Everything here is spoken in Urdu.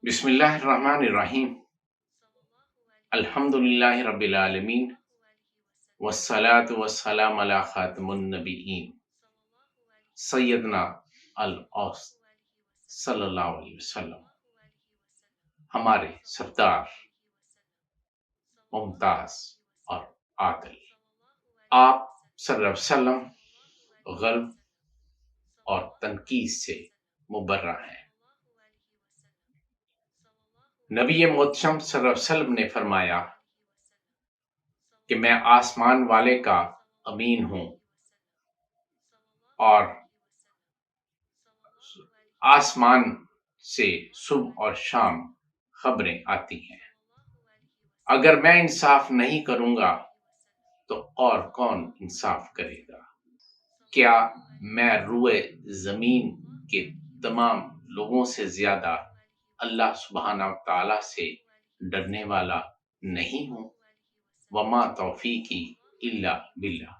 بسم اللہ الرحمن الرحیم۔ الحمد للہ رب العالمین، والصلاة والسلام علی خاتم النبیین سیدنا الاوسط صلی اللہ علیہ وسلم، ہمارے سردار ممتاز اور عادل۔ آپ صلی اللہ علیہ وسلم غلب اور تنقید سے مبرہ ہیں۔ نبی محتشم صلی اللہ علیہ وسلم نے فرمایا کہ میں آسمان والے کا امین ہوں اور آسمان سے صبح اور شام خبریں آتی ہیں۔ اگر میں انصاف نہیں کروں گا تو اور کون انصاف کرے گا؟ کیا میں روئے زمین کے تمام لوگوں سے زیادہ اللہ سبحانہ و تعالی سے ڈرنے والا نہیں ہوں؟ وما توفیقی الا باللہ۔